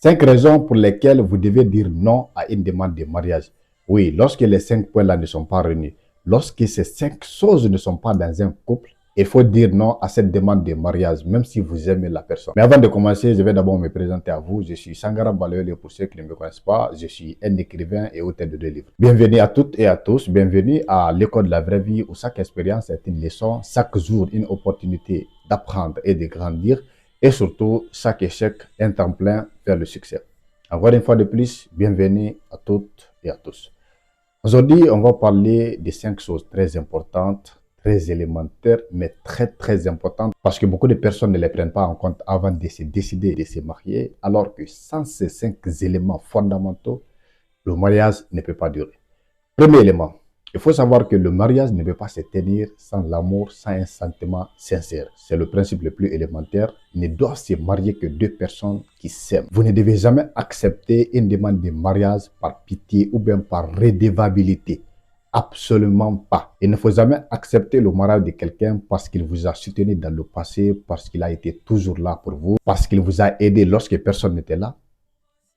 5 raisons pour lesquelles vous devez dire non à une demande de mariage. Oui, lorsque les 5 points-là ne sont pas réunis, lorsque ces 5 choses ne sont pas dans un couple, il faut dire non à cette demande de mariage, même si vous aimez la personne. Mais avant de commencer, je vais d'abord me présenter à vous. Je suis Sangara Baloyole pour ceux qui ne me connaissent pas. Je suis un écrivain et auteur de 2 livres. Bienvenue à toutes et à tous. Bienvenue à l'école de la vraie vie où chaque expérience est une leçon, chaque jour une opportunité d'apprendre et de grandir. Et surtout, chaque échec un tremplin vers le succès. Encore une fois de plus, bienvenue à toutes et à tous. Aujourd'hui, on va parler de 5 choses très importantes, très élémentaires, mais très importantes, parce que beaucoup de personnes ne les prennent pas en compte avant de se décider de se marier, alors que sans ces 5 éléments fondamentaux, le mariage ne peut pas durer. Premier élément, il faut savoir que le mariage ne peut pas se tenir sans l'amour, sans un sentiment sincère. C'est le principe le plus élémentaire. Il ne doit se marier que 2 personnes qui s'aiment. Vous ne devez jamais accepter une demande de mariage par pitié ou bien par redevabilité. Absolument pas. Il ne faut jamais accepter le mariage de quelqu'un parce qu'il vous a soutenu dans le passé, parce qu'il a été toujours là pour vous, parce qu'il vous a aidé lorsque personne n'était là.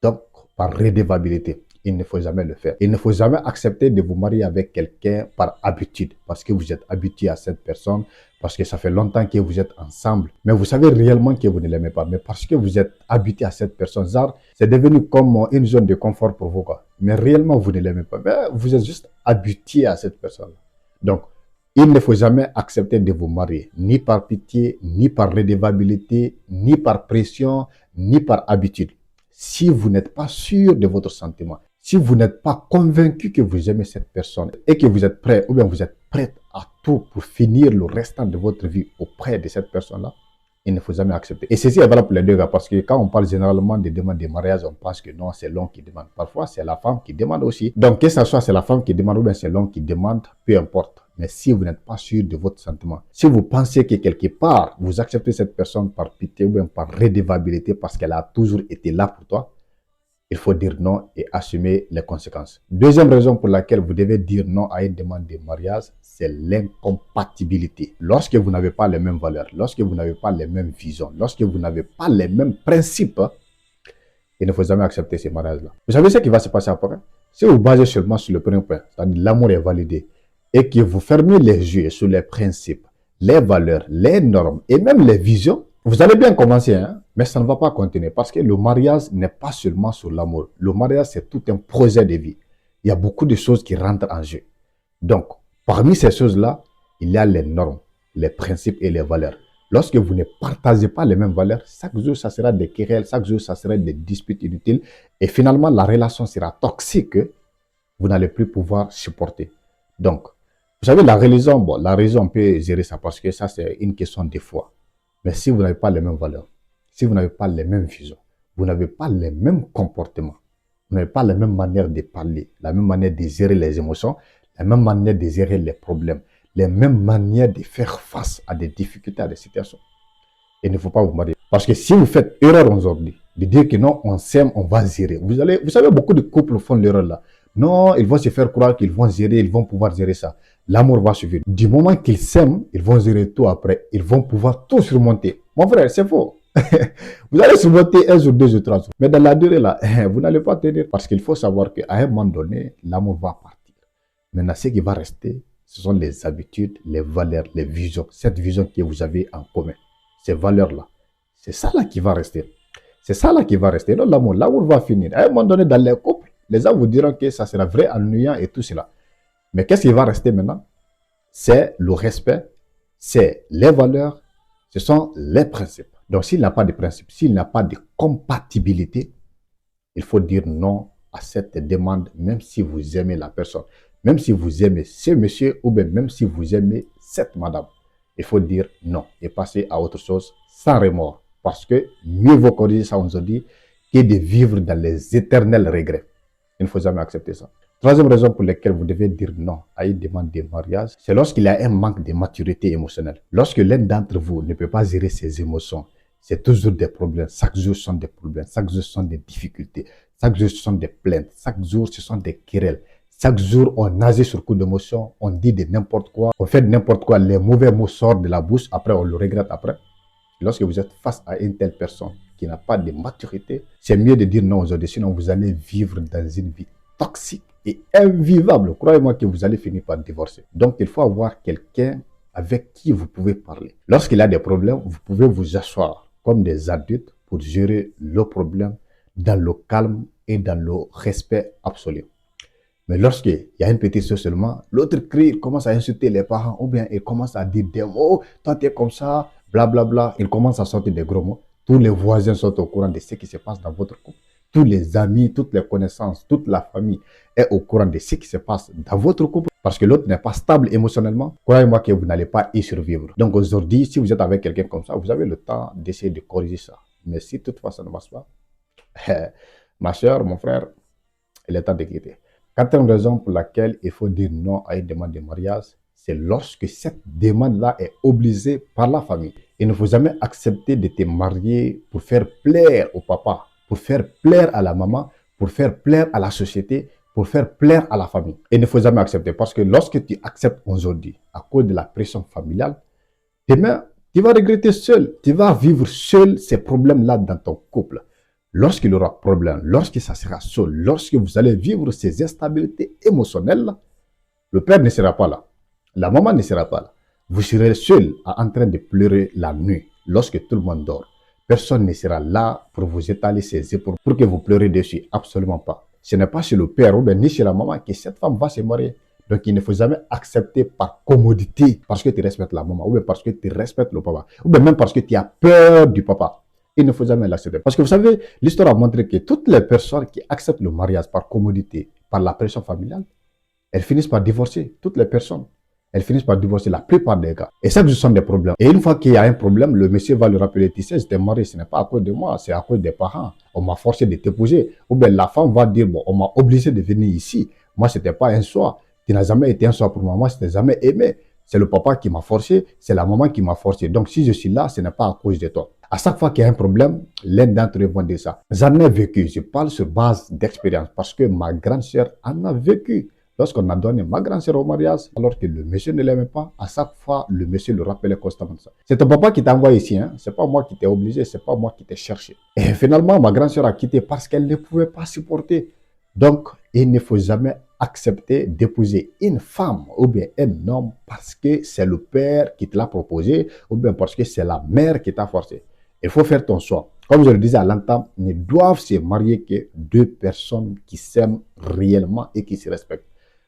Donc, par redevabilité. Il ne faut jamais le faire. Il ne faut jamais accepter de vous marier avec quelqu'un par habitude, parce que vous êtes habitué à cette personne, parce que ça fait longtemps que vous êtes ensemble. Mais vous savez réellement que vous ne l'aimez pas. Mais parce que vous êtes habitué à cette personne, genre, c'est devenu comme une zone de confort pour vous, quoi. Mais réellement, vous ne l'aimez pas. Mais vous êtes juste habitué à cette personne. Donc, il ne faut jamais accepter de vous marier, ni par pitié, ni par redevabilité, ni par pression, ni par habitude. Si vous n'êtes pas sûr de votre sentiment, si vous n'êtes pas convaincu que vous aimez cette personne et que vous êtes prêt ou bien vous êtes prête à tout pour finir le restant de votre vie auprès de cette personne-là, il ne faut jamais accepter. Et ceci est valable pour les deux gars parce que quand on parle généralement des demandes de mariage, on pense que non, c'est l'homme qui demande. Parfois, c'est la femme qui demande aussi. Donc, que ce soit c'est la femme qui demande ou bien c'est l'homme qui demande, peu importe. Mais si vous n'êtes pas sûr de votre sentiment, si vous pensez que quelque part, vous acceptez cette personne par pitié ou bien par redevabilité parce qu'elle a toujours été là pour toi, il faut dire non et assumer les conséquences. Deuxième raison pour laquelle vous devez dire non à une demande de mariage, c'est l'incompatibilité. Lorsque vous n'avez pas les mêmes valeurs, lorsque vous n'avez pas les mêmes visions, lorsque vous n'avez pas les mêmes principes, il ne faut jamais accepter ces mariages-là. Vous savez ce qui va se passer après? Si vous basez seulement sur le premier point, c'est-à-dire l'amour est validé, et que vous fermez les yeux sur les principes, les valeurs, les normes et même les visions, vous allez bien commencer, hein, mais ça ne va pas continuer parce que le mariage n'est pas seulement sur l'amour. Le mariage, c'est tout un projet de vie. Il y a beaucoup de choses qui rentrent en jeu. Donc, parmi ces choses-là, il y a les normes, les principes et les valeurs. Lorsque vous ne partagez pas les mêmes valeurs, chaque jour, ça sera des querelles, chaque jour, ça sera des disputes inutiles. Et finalement, la relation sera toxique. Vous n'allez plus pouvoir supporter. Donc, vous savez, la religion, bon, la religion, on peut gérer ça parce que ça, c'est une question de foi. Mais si vous n'avez pas les mêmes valeurs, si vous n'avez pas les mêmes visions, vous n'avez pas les mêmes comportements, vous n'avez pas la même manière de parler, la même manière de gérer les émotions, la même manière de gérer les problèmes, les mêmes manières de faire face à des difficultés, à des situations, il ne faut pas vous marier. Parce que si vous faites erreur aujourd'hui, de dire que non, on s'aime, on va gérer. Vous savez, beaucoup de couples font l'erreur là. Non, ils vont se faire croire qu'ils vont gérer, ils vont pouvoir gérer ça. L'amour va suivre. Du moment qu'ils s'aiment, ils vont gérer tout après. Ils vont pouvoir tout surmonter. Mon frère, c'est faux. Vous allez surmonter un jour, 2 jours, 3 jours. Mais dans la durée là, vous n'allez pas tenir. Parce qu'il faut savoir qu'à un moment donné, l'amour va partir. Maintenant, ce qui va rester, ce sont les habitudes, les valeurs, les visions. Cette vision que vous avez en commun. Ces valeurs-là. C'est ça là qui va rester. C'est ça là qui va rester. Non, l'amour va finir. À un moment donné, dans les couples, les gens vous diront que ça sera vrai, ennuyant et tout cela. Mais qu'est-ce qui va rester maintenant? C'est le respect, c'est les valeurs, ce sont les principes. Donc, s'il n'a pas de principes, s'il n'a pas de compatibilité, il faut dire non à cette demande, même si vous aimez la personne, même si vous aimez ce monsieur ou bien même si vous aimez cette madame. Il faut dire non et passer à autre chose sans remords. Parce que mieux vaut corriger ça aujourd'hui que de vivre dans les éternels regrets. Il ne faut jamais accepter ça. Troisième raison pour laquelle vous devez dire non à une demande de mariage, c'est lorsqu'il y a un manque de maturité émotionnelle. Lorsque l'un d'entre vous ne peut pas gérer ses émotions, c'est toujours des problèmes. Chaque jour, ce sont des problèmes. Chaque jour, ce sont des difficultés. Chaque jour, ce sont des plaintes. Chaque jour, ce sont des querelles. Chaque jour, on agit sur coup d'émotion, on dit de n'importe quoi, on fait de n'importe quoi. Les mauvais mots sortent de la bouche, après, on le regrette après. Lorsque vous êtes face à une telle personne qui n'a pas de maturité, c'est mieux de dire non aujourd'hui, sinon vous allez vivre dans une vie toxique et invivable. Croyez-moi que vous allez finir par divorcer. Donc, il faut avoir quelqu'un avec qui vous pouvez parler. Lorsqu'il a des problèmes, vous pouvez vous asseoir comme des adultes pour gérer le problème dans le calme et dans le respect absolu. Mais lorsqu'il y a une petite chose seulement, l'autre crie, il commence à insulter les parents, ou bien il commence à dire des mots, toi t'es comme ça, blablabla. Bla bla. Il commence à sortir des gros mots. Tous les voisins sont au courant de ce qui se passe dans votre couple. Tous les amis, toutes les connaissances, toute la famille est au courant de ce qui se passe dans votre couple. Parce que l'autre n'est pas stable émotionnellement. Croyez-moi que vous n'allez pas y survivre. Donc aujourd'hui, si vous êtes avec quelqu'un comme ça, vous avez le temps d'essayer de corriger ça. Mais si toutefois ça ne marche pas, ma soeur, mon frère, il est temps de quitter. Quatrième raison pour laquelle il faut dire non à une demande de mariage, c'est lorsque cette demande-là est obligée par la famille. Il ne faut jamais accepter de te marier pour faire plaire au papa, pour faire plaire à la maman, pour faire plaire à la société, pour faire plaire à la famille. Il ne faut jamais accepter parce que lorsque tu acceptes aujourd'hui à cause de la pression familiale, demain, tu vas regretter seul. Tu vas vivre seul ces problèmes-là dans ton couple. Lorsqu'il y aura problème, lorsque ça sera seul, lorsque vous allez vivre ces instabilités émotionnelles, le père ne sera pas là. La maman ne sera pas là. Vous serez seul en train de pleurer la nuit lorsque tout le monde dort. Personne ne sera là pour vous étaler ses épaules pour que vous pleurez dessus. Absolument pas. Ce n'est pas chez le père ou bien ni chez la maman que cette femme va se marier. Donc, il ne faut jamais accepter par commodité parce que tu respectes la maman ou bien parce que tu respectes le papa ou bien même parce que tu as peur du papa. Il ne faut jamais l'accepter. Parce que vous savez, l'histoire a montré que toutes les personnes qui acceptent le mariage par commodité, par la pression familiale, elles finissent par divorcer. Toutes les personnes, elles finissent par divorcer la plupart des cas. Et ça, ce sont des problèmes. Et une fois qu'il y a un problème, le monsieur va le rappeler, tu sais, j'étais marié, ce n'est pas à cause de moi, c'est à cause des parents. On m'a forcé de t'épouser. Ou bien la femme va dire, bon, on m'a obligé de venir ici. Moi, ce n'était pas un choix. Tu n'as jamais été un choix pour moi. Moi, je t'ai jamais aimé. C'est le papa qui m'a forcé, c'est la maman qui m'a forcé. Donc, si je suis là, ce n'est pas à cause de toi. À chaque fois qu'il y a un problème, l'un d'entre eux va dire ça. J'en ai vécu. Je parle sur base d'expérience parce que ma grande sœur en a vécu. Lorsqu'on a donné ma grande sœur au mariage, alors que le monsieur ne l'aimait pas, à chaque fois, le monsieur le rappelait constamment ça. C'est ton papa qui t'a envoyé ici, hein? C'est pas moi qui t'ai obligé, c'est pas moi qui t'ai cherché. Et finalement, ma grande sœur a quitté parce qu'elle ne pouvait pas supporter. Donc, il ne faut jamais accepter d'épouser une femme ou bien un homme parce que c'est le père qui te l'a proposé ou bien parce que c'est la mère qui t'a forcé. Il faut faire ton choix. Comme je le disais à l'entame, ne doivent se marier que deux personnes qui s'aiment réellement et qui se respectent.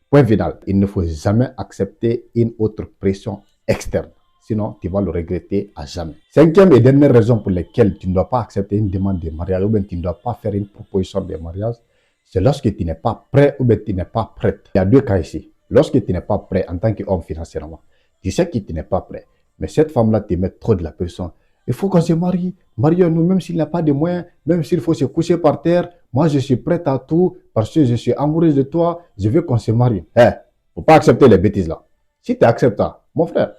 Point final, il ne faut jamais accepter une autre pression externe. Sinon, tu vas le regretter à jamais. Cinquième et dernière raison pour laquelle tu ne dois pas accepter une demande de mariage ou bien tu ne dois pas faire une proposition de mariage, c'est lorsque tu n'es pas prêt ou bien tu n'es pas prête. Il y a deux cas ici. Lorsque tu n'es pas prêt en tant qu'homme financièrement, tu sais que tu n'es pas prêt. Mais cette femme-là te met trop de la pression. Il faut qu'on se marie. Marions-nous, même s'il n'a pas de moyens, même s'il faut se coucher par terre. Moi, je suis prête à tout parce que je suis amoureuse de toi. Je veux qu'on se marie. Il ne faut pas accepter les bêtises là. Si tu acceptes ça, mon frère,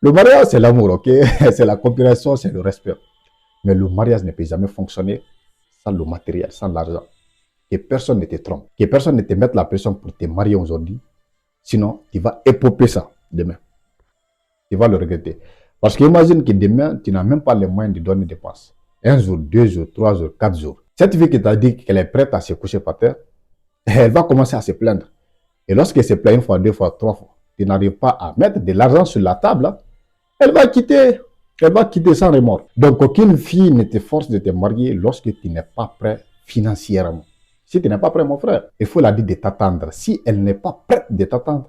le mariage, c'est l'amour, ok? C'est la compréhension, c'est le respect. Mais le mariage ne peut jamais fonctionner sans le matériel, sans l'argent. Que personne ne te trompe, que personne ne te mette la pression pour te marier aujourd'hui. Sinon, tu vas époper ça demain. Tu vas le regretter. Parce qu'imagine que demain, tu n'as même pas les moyens de donner des dépenses. Un jour, 2 jours, 3 jours, 4 jours. Cette fille qui t'a dit qu'elle est prête à se coucher par terre, elle va commencer à se plaindre. Et lorsqu'elle se plaint une fois, 2 fois, 3 fois, tu n'arrives pas à mettre de l'argent sur la table, hein, elle va quitter. Elle va quitter sans remords. Donc, aucune fille ne te force de te marier lorsque tu n'es pas prêt financièrement. Si tu n'es pas prêt, mon frère, il faut la dire de t'attendre. Si elle n'est pas prête de t'attendre,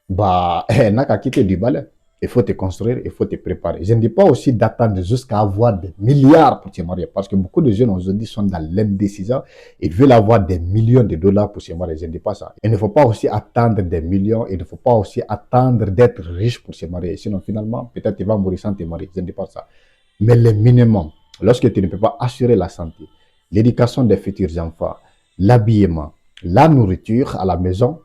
bah, elle n'a qu'à quitter du balai. Il faut te construire, il faut te préparer. Je ne dis pas aussi d'attendre jusqu'à avoir des milliards pour te marier. Parce que beaucoup de jeunes aujourd'hui sont dans l'indécision. Ils veulent avoir des millions de dollars pour se marier. Je ne dis pas ça. Il ne faut pas aussi attendre des millions. Il ne faut pas aussi attendre d'être riche pour se marier. Sinon, finalement, peut-être tu vas mourir sans te marier. Je ne dis pas ça. Mais le minimum, lorsque tu ne peux pas assurer la santé, l'éducation des futurs enfants, l'habillement, la nourriture à la maison,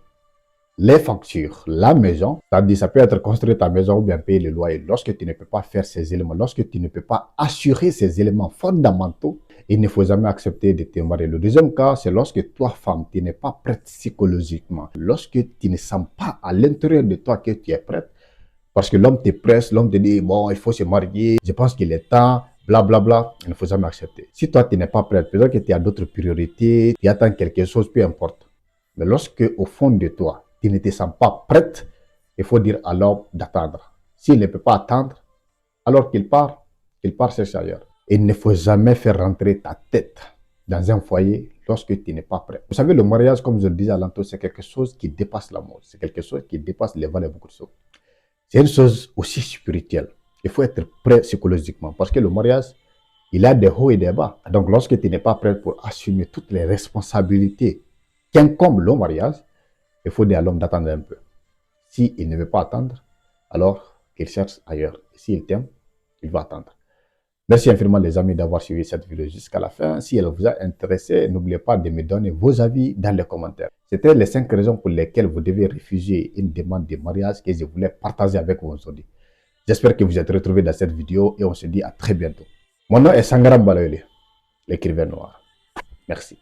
les factures, la maison, c'est-à-dire ça peut être construire ta maison ou bien payer le loyer. Lorsque tu ne peux pas faire ces éléments, lorsque tu ne peux pas assurer ces éléments fondamentaux, il ne faut jamais accepter de te marier. Le deuxième cas, c'est lorsque toi, femme, tu n'es pas prête psychologiquement. Lorsque tu ne sens pas à l'intérieur de toi que tu es prête, Parce que l'homme te presse, l'homme te dit, bon, il faut se marier, je pense qu'il est temps, blablabla. Bla, bla. Il ne faut jamais accepter. Si toi, tu n'es pas prêt, peut-être que tu as d'autres priorités, tu attends quelque chose, peu importe. Mais lorsque, au fond de toi, tu ne te sens pas prête, il faut dire à l'homme d'attendre. S'il ne peut pas attendre, alors qu'il part chercher ailleurs. Il ne faut jamais faire rentrer ta tête dans un foyer lorsque tu n'es pas prêt. Vous savez, le mariage, comme je le disais à l'entour, c'est quelque chose qui dépasse l'amour. C'est quelque chose qui dépasse les valeurs et beaucoup de choses. C'est une chose aussi spirituelle. Il faut être prêt psychologiquement parce que le mariage, il a des hauts et des bas. Donc, lorsque tu n'es pas prêt pour assumer toutes les responsabilités qu'incombe le mariage, il faut dire à l'homme d'attendre un peu. S'il ne veut pas attendre, alors qu'il cherche ailleurs. S'il t'aime, il va attendre. Merci infiniment les amis d'avoir suivi cette vidéo jusqu'à la fin. Si elle vous a intéressé, n'oubliez pas de me donner vos avis dans les commentaires. C'était les 5 raisons pour lesquelles vous devez refuser une demande de mariage que je voulais partager avec vous aujourd'hui. J'espère que vous êtes retrouvés dans cette vidéo et on se dit à très bientôt. Mon nom est Sangaram Baloyle, l'écrivain noir. Merci.